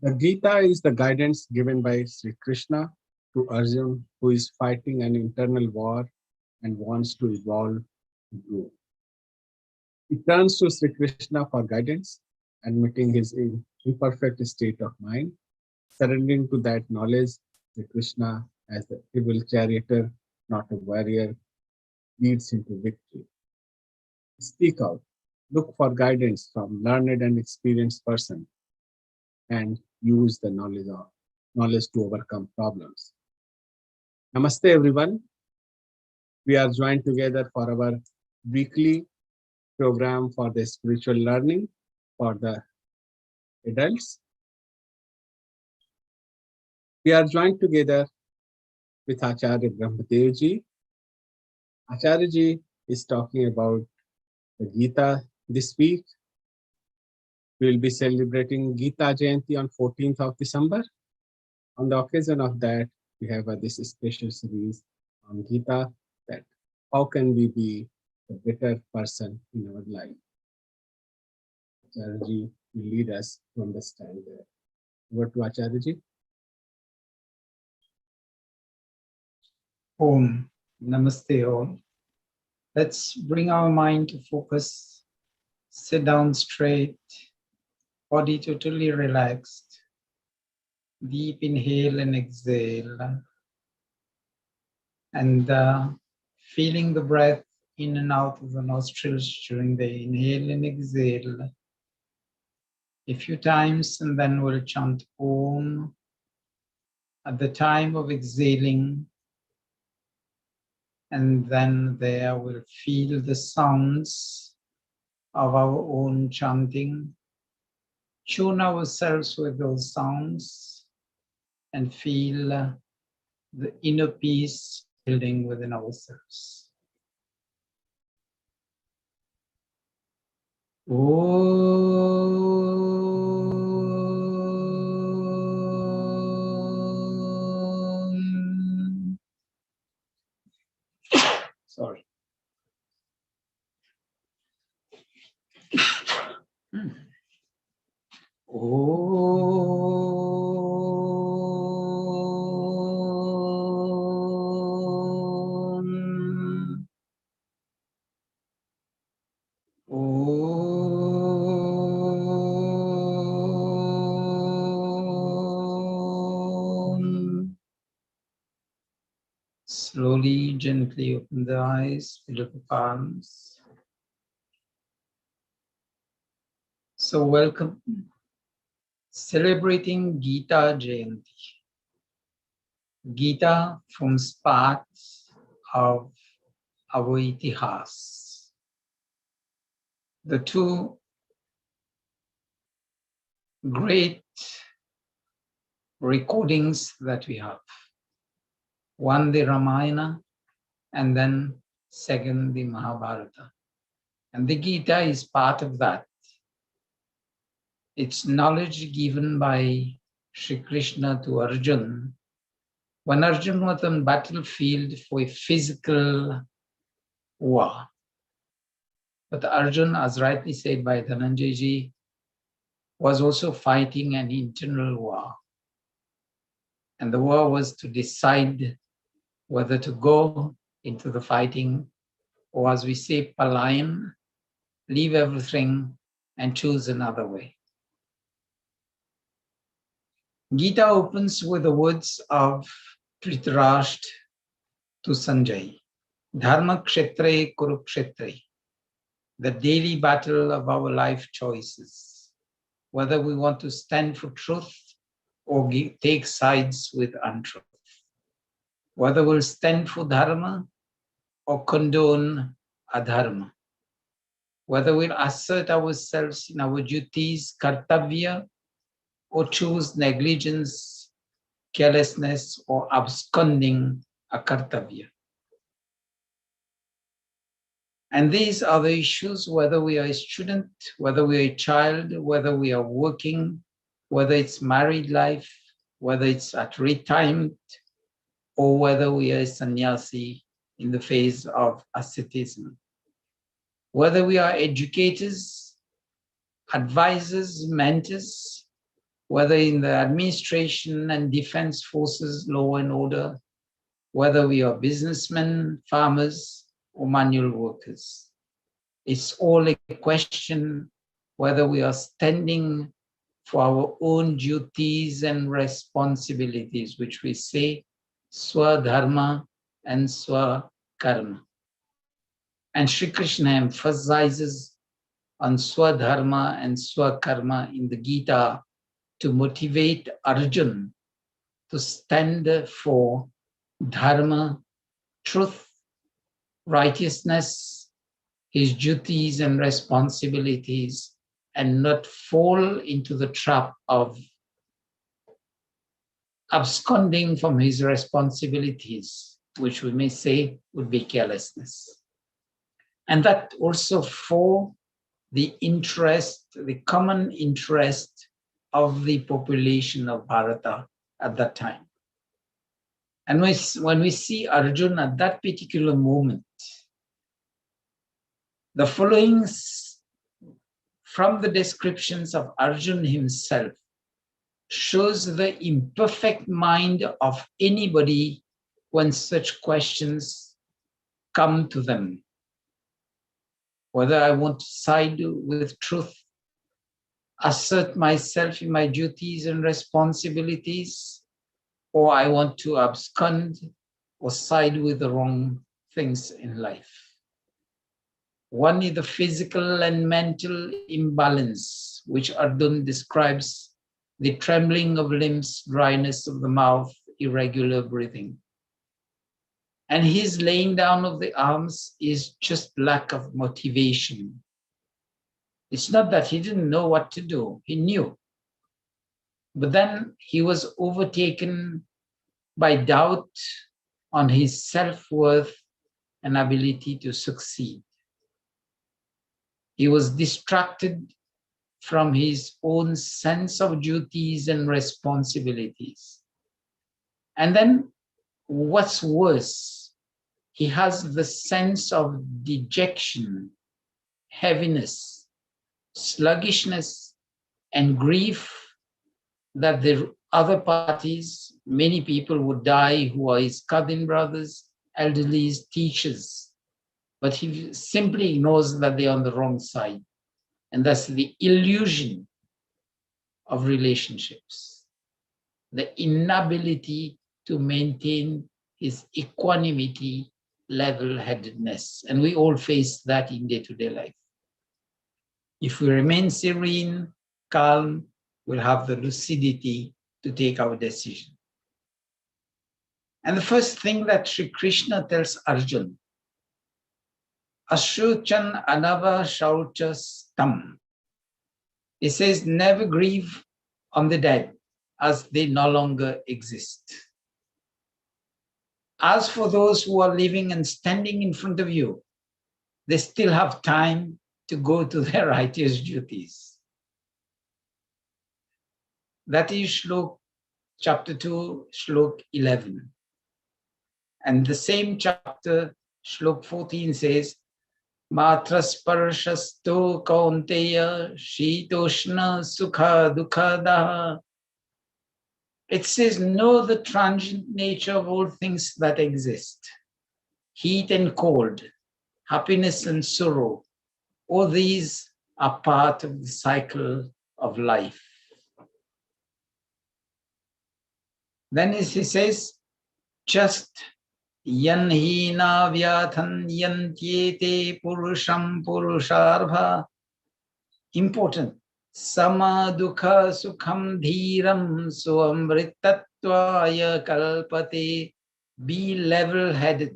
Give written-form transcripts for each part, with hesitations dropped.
The Gita is the guidance given by Shri Krishna to Arjuna, who is fighting an internal war and wants to evolve and grow. He turns to Shri Krishna for guidance, admitting his imperfect state of mind, surrendering to that knowledge. Shri Krishna, as the evil charioteer, not a warrior, leads him to victory. Speak out, look for guidance from learned and experienced person, and use the knowledge to overcome problems. Namaste, everyone. We are joined together for our weekly program for the spiritual learning for the adults. We are joined together with Acharya Brahmadev Ji. Acharya Ji is talking about the Gita this week. We will be celebrating Gita Jayanti on 14th of December. On the occasion of that, we have this special series on Gita, that how can we be a better person in our life. Acharya Ji will lead us to understand that. Over to Acharya Ji. Om, Namaste all. Let's bring our mind to focus. Sit down straight, body totally relaxed. Deep inhale and exhale. And feeling the breath in and out of the nostrils during the inhale and exhale. A few times, and then we'll chant Om. At the time of exhaling, and then there we'll feel the sounds of our own chanting. Tune ourselves with those sounds and feel the inner peace building within ourselves. Sorry. Slowly, gently open the eyes, fill up the palms. So welcome, celebrating Gita Jayanti. Gita forms part of our itihas. The two great recordings that we have. One, the Ramayana, and then second, the Mahabharata. And the Gita is part of that. It's knowledge given by Shri Krishna to Arjuna when Arjuna was on battlefield for a physical war. But Arjuna, as rightly said by Dhananjay Ji, was also fighting an internal war. And the war was to decide whether to go into the fighting, or as we say, palayan, leave everything and choose another way. Gita opens with the words of Dhritarashtra to Sanjay. Dharma kshetre kurukshetre, the daily battle of our life choices, whether we want to stand for truth or take sides with untruth, whether we'll stand for dharma or condone adharma, whether we'll assert ourselves in our duties, kartavya, or choose negligence, carelessness, or absconding akartavya. And these are the issues, whether we are a student, whether we are a child, whether we are working, whether it's married life, whether it's at retirement, or whether we are a sannyasi in the phase of asceticism. Whether we are educators, advisors, mentors, whether in the administration and defense forces, law and order, whether we are businessmen, farmers, or manual workers. It's all a question whether we are standing for our own duties and responsibilities, which we say Swadharma and Swakarma. And Shri Krishna emphasizes on Swadharma and Swakarma in the Gita to motivate Arjuna to stand for Dharma, truth, righteousness, his duties and responsibilities, and not fall into the trap of absconding from his responsibilities, which we may say would be carelessness. And that also for the interest, the common interest of the population of Bharata at that time. And when we see Arjuna at that particular moment, the followings from the descriptions of Arjuna himself shows the imperfect mind of anybody when such questions come to them. Whether I want to side with truth, assert myself in my duties and responsibilities, or I want to abscond or side with the wrong things in life. One is the physical and mental imbalance, which Arjuna describes the trembling of limbs, dryness of the mouth, irregular breathing. And his laying down of the arms is just lack of motivation. It's not that he didn't know what to do, he knew. But then he was overtaken by doubt on his self-worth and ability to succeed. He was distracted from his own sense of duties and responsibilities. And then what's worse, he has the sense of dejection, heaviness, sluggishness, and grief that the other parties, many people would die who are his cousin brothers, elderly teachers, but he simply ignores that they're on the wrong side. And that's the illusion of relationships, the inability to maintain his equanimity, level-headedness. And we all face that in day-to-day life. If we remain serene, calm, we'll have the lucidity to take our decision. And the first thing that Shri Krishna tells Arjuna, Ashuchan anava shauchas tam. He says, never grieve on the dead as they no longer exist. As for those who are living and standing in front of you, they still have time to go to their righteous duties. That is Shlok, chapter 2, Shlok 11. And the same chapter, Shlok 14 says, Matrasparshasto kaunteya shitoshna sukha dukkadaha. It says, know the transient nature of all things that exist. Heat and cold, happiness and sorrow, all these are part of the cycle of life. Then he says, just yanhina vyathan yantyete purusham purusharbha. Important. Sama dukha sukham dhiram suamritattvaya kalpate. Be level-headed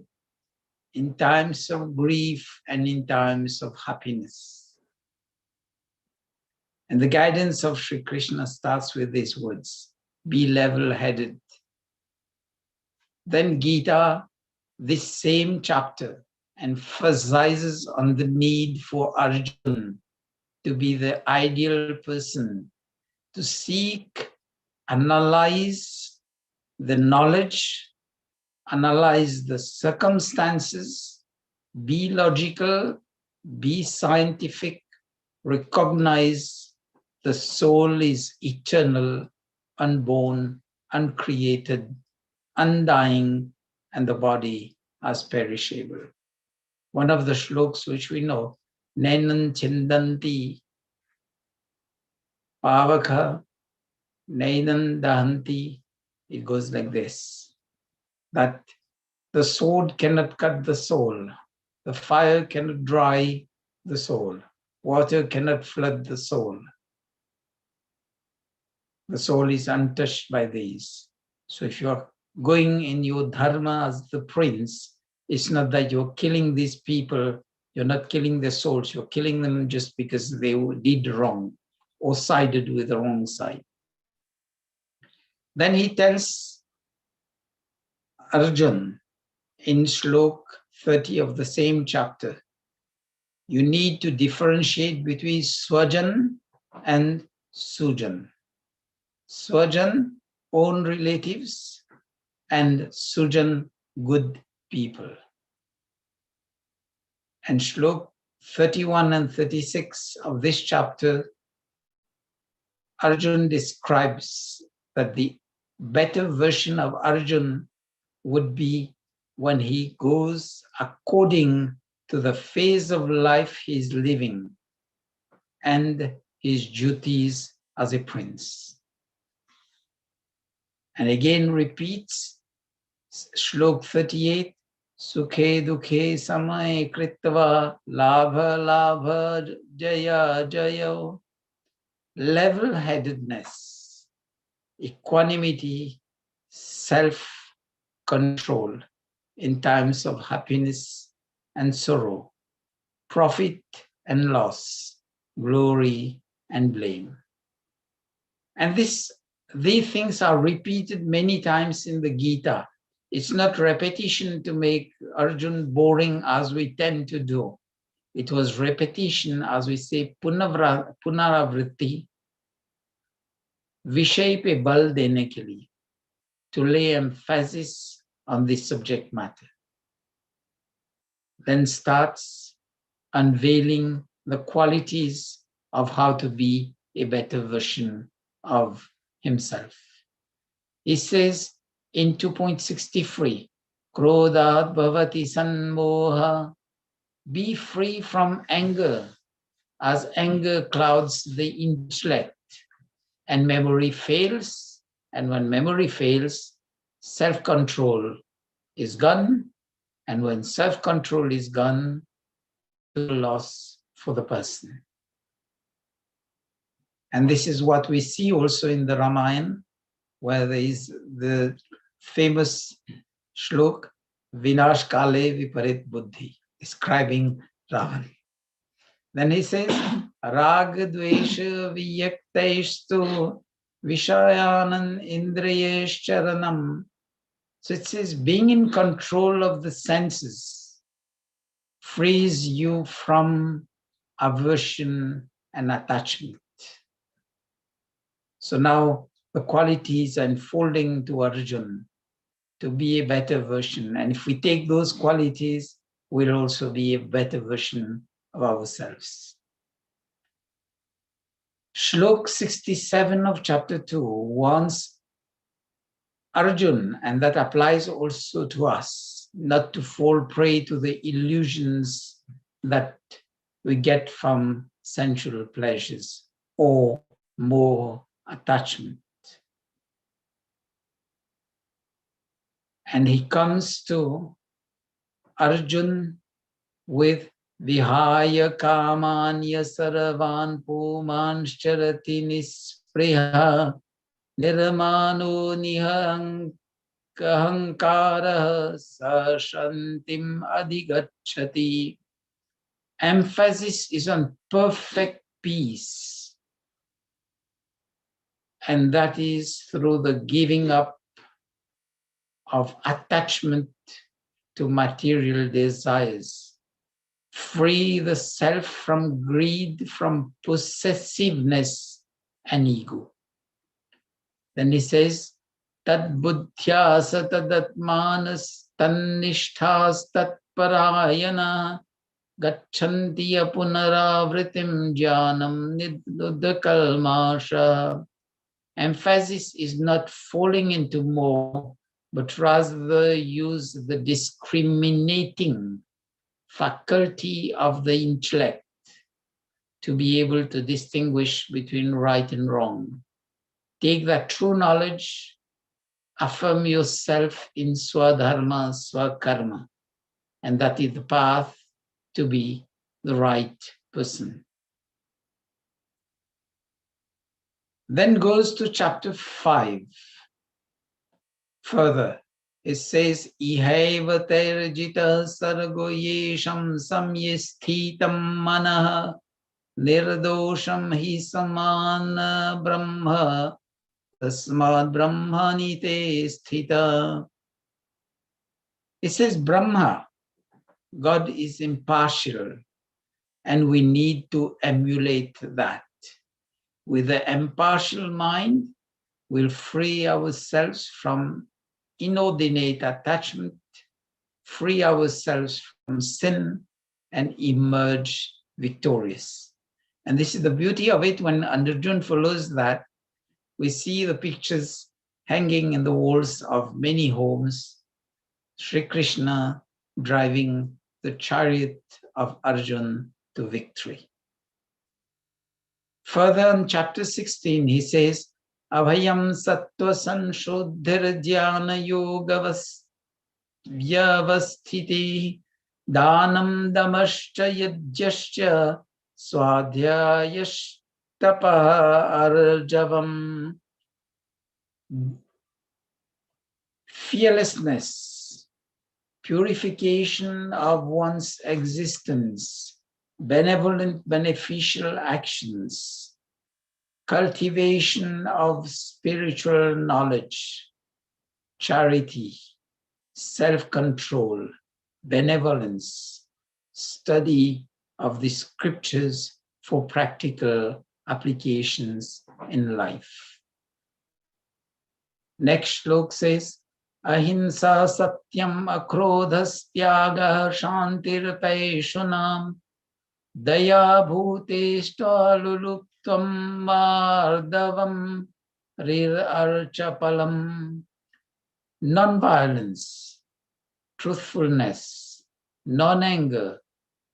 in times of grief and in times of happiness. And the guidance of Shri Krishna starts with these words, be level-headed. Then Geeta, this same chapter, emphasizes on the need for Arjuna to be the ideal person, to seek, analyze the knowledge, analyze the circumstances, be logical, be scientific, recognize the soul is eternal, unborn, uncreated, undying, and the body as perishable. One of the shlokas which we know, Nenan Chindanti Pavaka Nenan Dahanti, it goes like this, that the sword cannot cut the soul, the fire cannot dry the soul, water cannot flood the soul. The soul is untouched by these. So if you're going in your dharma as the prince, it's not that you're killing these people, you're not killing their souls, you're killing them just because they did wrong or sided with the wrong side. Then he tells Arjuna in Shlok 30 of the same chapter, you need to differentiate between Swajan and Sujan. Swajan, own relatives, and Sujan, good people. And Shlok 31 and 36 of this chapter, Arjuna describes that the better version of Arjuna would be when he goes according to the phase of life he's living and his duties as a prince. And again repeats Shlok 38, Sukhe dukhe samay kritva labha labha jaya jaya. Level-headedness, equanimity, self-control in times of happiness and sorrow, profit and loss, glory and blame. And these things are repeated many times in the Geeta. It's not repetition to make Arjuna boring as we tend to do. It was repetition, as we say, punaravritti, vishay pe bal dene ke liye, to lay emphasis on this subject matter. Then starts unveiling the qualities of how to be a better version of himself. He says in 2.63, Krodhat bhavati sanmoha, be free from anger, as anger clouds the intellect and memory fails. And when memory fails, self-control is gone. And when self-control is gone, total loss for the person. And this is what we see also in the Ramayana, where there is the famous shlok, Vinash Kale Viparit Buddhi, describing Ravan. Then he says, Rag Dvesha Viyaktaishtu Vishayanan Indriyesh Charanam. So it says, being in control of the senses frees you from aversion and attachment. So now the qualities are unfolding to Arjuna to be a better version. And if we take those qualities, we'll also be a better version of ourselves. Shlok 67 of chapter 2 warns Arjuna, and that applies also to us, not to fall prey to the illusions that we get from sensual pleasures or more attachment. And he comes to Arjuna with Vihaya kamanya sarvan pumanscharati nispriha nirmano nihankara sashantim adhigachati. Emphasis is on perfect peace. And that is through the giving up of attachment to material desires. Free the self from greed, from possessiveness and ego. Then he says, Tad buddhyasa tadatmanas tannishthas tatparayana Gachantiya punaravritim jnanam nidudkalmasha. Emphasis is not falling into more, but rather use the discriminating faculty of the intellect to be able to distinguish between right and wrong. Take that true knowledge, affirm yourself in swadharma, swakarma, and that is the path to be the right person. Then goes to chapter 5. Further, it says, Ihaiva terjita sargo yesham samyesthitam manah nirdosham hi samana brahma tasmad brahmani te sthita. It says Brahma, God is impartial, and we need to emulate that. With the impartial mind, we'll free ourselves from inordinate attachment, free ourselves from sin, and emerge victorious. And this is the beauty of it. When Arjuna follows that, we see the pictures hanging in the walls of many homes, Shri Krishna driving the chariot of Arjuna to victory. Further in chapter 16, he says, Abhayam sattva sanshodhir jnana yogavas vyavasthiti danam damascha yajyascha swadhyayashtapa arjavam. Fearlessness, purification of one's existence, benevolent, beneficial actions, cultivation of spiritual knowledge, charity, self-control, benevolence, study of the scriptures for practical applications in life. Next slok says, Ahimsa satyam akrodhastyagah shantirpaishunam daya bhuteshtaluluptvam mardavam rir archapalam. Non-violence, truthfulness, non-anger,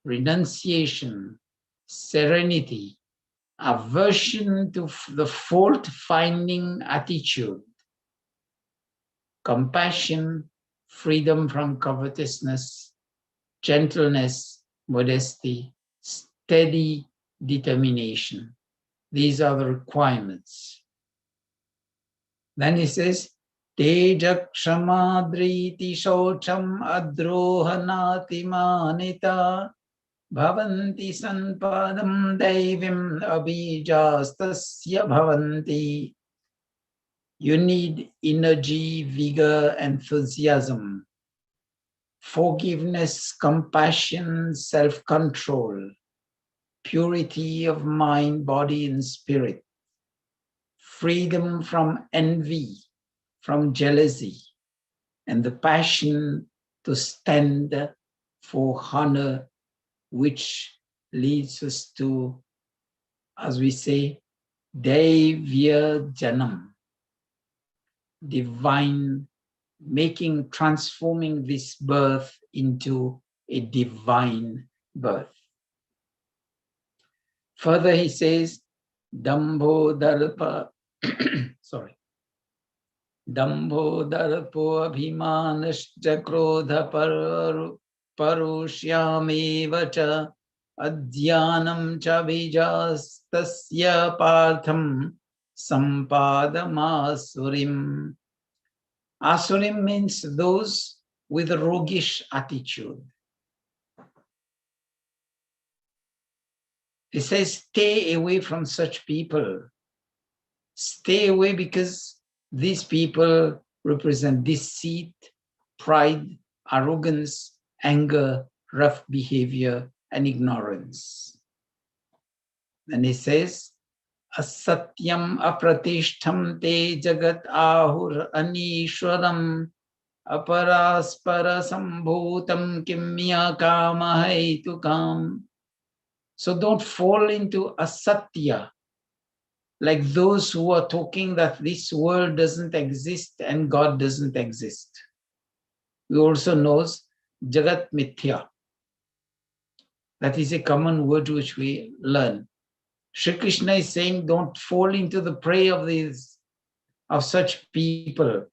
renunciation, serenity, aversion to the fault-finding attitude, compassion, freedom from covetousness, gentleness, modesty, steady determination. These are the requirements. Then he says, Teja kshamadriti shocham adrohanati manita bhavanti sanpadam devim abhijastasya bhavanti. You need energy, vigor, enthusiasm, forgiveness, compassion, self-control, purity of mind, body, and spirit, freedom from envy, from jealousy, and the passion to stand for honor, which leads us to, as we say, Devya Janam, divine, transforming this birth into a divine birth. Further, he says, Dambho Darpa, Dambho Darpo Abhimanascha Krodha Parushyameva cha Adhyanam cha Vijastasya Partham Sampadamasurim. Asurim means those with a roguish attitude. He says, stay away from such people. Stay away because these people represent deceit, pride, arrogance, anger, rough behavior, and ignorance. Then he says, Asatyam apratishtham te jagat ahur anishwaram Aparaspara sambhutam kimya kama haitukam. So don't fall into asatya, like those who are talking that this world doesn't exist and God doesn't exist. We also knows Jagat Mithya. That is a common word which we learn. Shri Krishna is saying, don't fall into the prey of such people.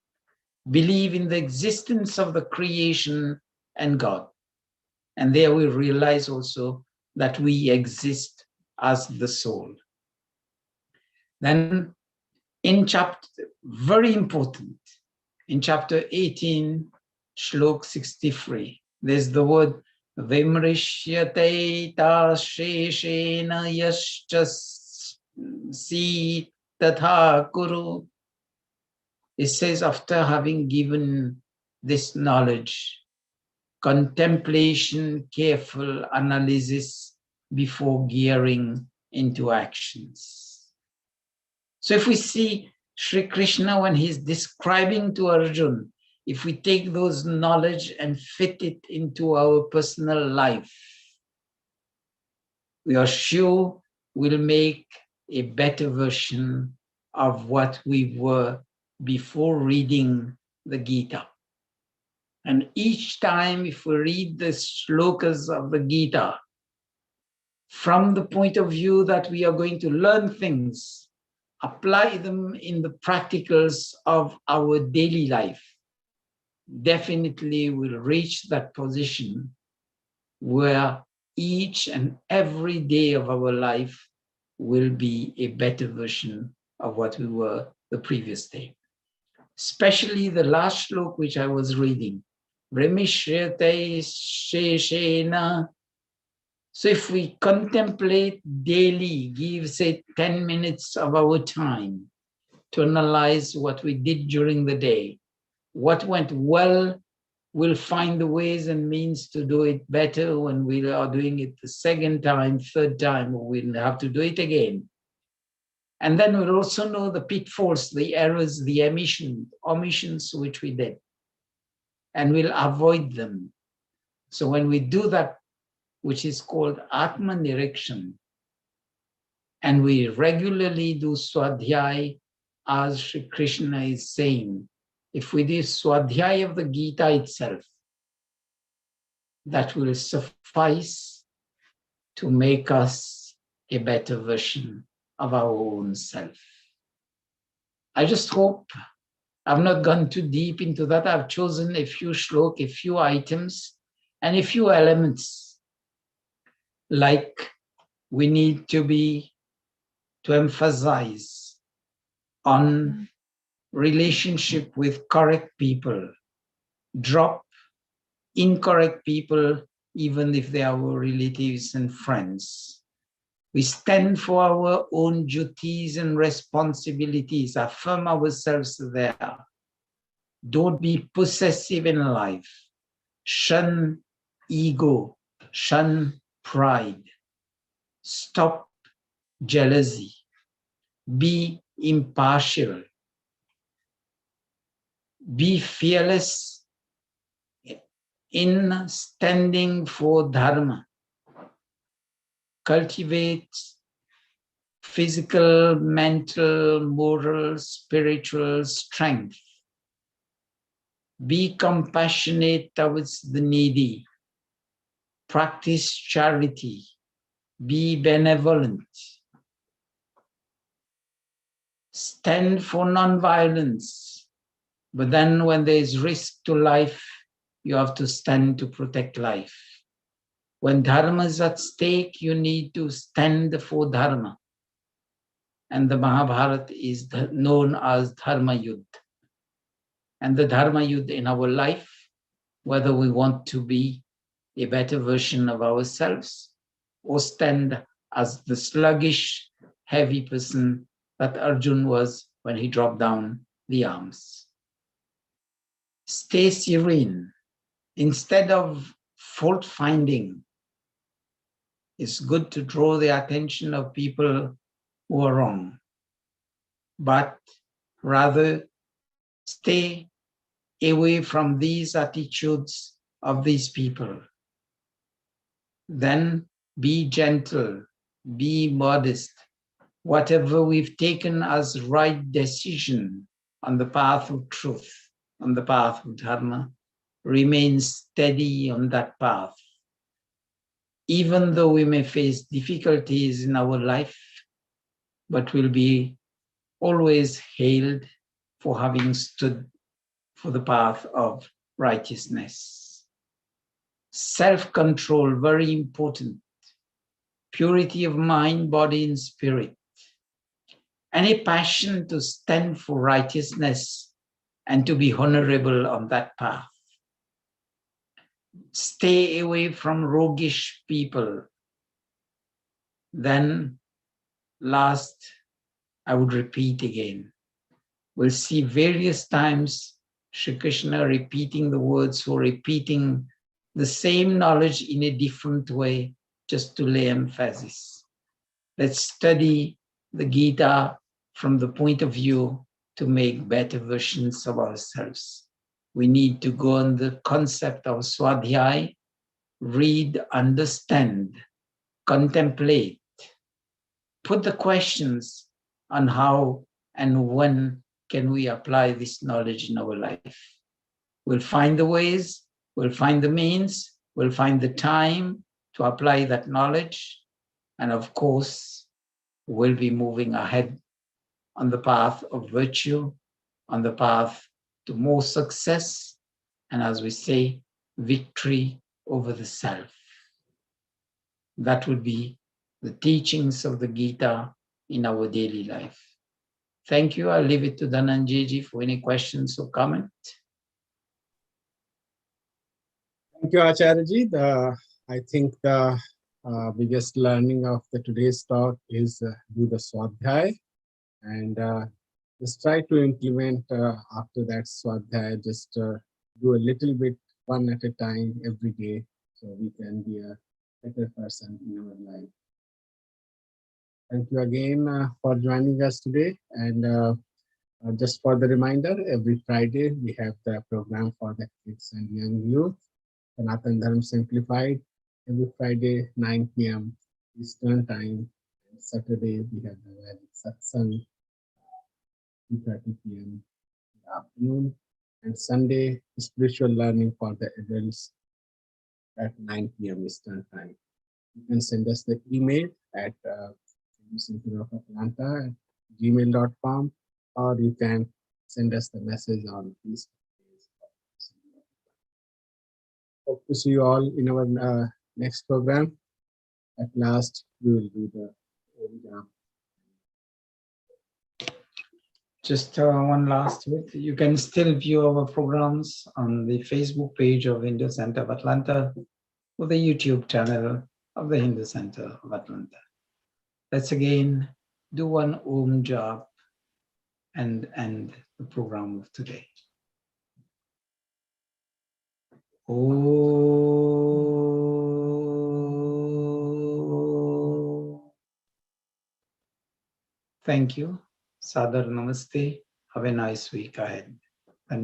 Believe in the existence of the creation and God. And there we realize also that we exist as the soul. Then in chapter, very important, in chapter 18, Shlok 63, there's the word Vimrishyate tasheshena yaschasi tatha kuru. It says, after having given this knowledge, contemplation, careful analysis before gearing into actions. So if we see Shri Krishna when he's describing to Arjuna, if we take those knowledge and fit it into our personal life, we are sure we'll make a better version of what we were before reading the Gita. And each time if we read the shlokas of the Gita, from the point of view that we are going to learn things, apply them in the practicals of our daily life, definitely will reach that position where each and every day of our life will be a better version of what we were the previous day. Especially the last shlok which I was reading, Remishrete Sheshena. So if we contemplate daily, give say 10 minutes of our time to analyze what we did during the day, what went well, we'll find the ways and means to do it better when we are doing it the second time, third time, we'll have to do it again. And then we'll also know the pitfalls, the errors, the omissions which we did, and we'll avoid them. So when we do that, which is called Atma Nirikshan, and we regularly do Swadhyay, as Shri Krishna is saying, if we do Swadhyay of the Gita itself, that will suffice to make us a better version of our own self. I just hope I've not gone too deep into that. I've chosen a few shlok, a few items, and a few elements, like we need to emphasize on relationship with correct people, drop incorrect people, even if they are our relatives and friends. We stand for our own duties and responsibilities, affirm ourselves there. Don't be possessive in life. Shun ego, shun pride. Stop jealousy. Be impartial. Be fearless in standing for Dharma. Cultivate physical, mental, moral, spiritual strength. Be compassionate towards the needy. Practice charity. Be benevolent. Stand for non-violence. But then when there is risk to life, you have to stand to protect life. When Dharma is at stake, you need to stand for Dharma. And the Mahabharata is known as Dharma Yuddha. And the Dharma Yuddha in our life, whether we want to be a better version of ourselves or stand as the sluggish, heavy person that Arjuna was when he dropped down the arms. Stay serene. Instead of fault finding, it's good to draw the attention of people who are wrong, but rather stay away from these attitudes of these people. Then be gentle, be modest. Whatever we've taken as right decision on the path of truth, on the path of Dharma, remain steady on that path. Even though we may face difficulties in our life, but we'll be always hailed for having stood for the path of righteousness. Self-control, very important. Purity of mind, body, and spirit. And a passion to stand for righteousness and to be honorable on that path. Stay away from roguish people. Then, last, I would repeat again. We'll see various times Shri Krishna repeating the words or repeating the same knowledge in a different way, just to lay emphasis. Let's study the Gita from the point of view to make better versions of ourselves. We need to go on the concept of Swadhyay, read, understand, contemplate, put the questions on how and when can we apply this knowledge in our life. We'll find the ways, we'll find the means, we'll find the time to apply that knowledge, and of course, we'll be moving ahead on the path of virtue, on the path to more success, and as we say, victory over the self. That would be the teachings of the Gita in our daily life. Thank you. I'll leave it to Dhananjayji for any questions or comment. Thank you, Acharyaji. I think the biggest learning of today's talk is do the Swadhyay, and just try to implement after that Swadhyay, just do a little bit, one at a time, every day, so we can be a better person in our life. Thank you again for joining us today. And just for the reminder, every Friday we have the program for the kids and young youth, Sanatana Dharma Simplified, every Friday, 9 p.m. Eastern Time. And Saturday we have the Vedic Satsang, 2:30 p.m. in the afternoon. And Sunday, spiritual learning for the adults at 9 p.m. Eastern Time. You can send us the email at gmail.com, or you can send us the message on Facebook. Hope to see you all in our next program. At last, we will do the Just one last bit. You can still view our programs on the Facebook page of Hindu Center of Atlanta or the YouTube channel of the Hindu Center of Atlanta. Let's again do one Om job and end the program of today. Om. Thank you. Sadar Namaste. Have a nice week ahead.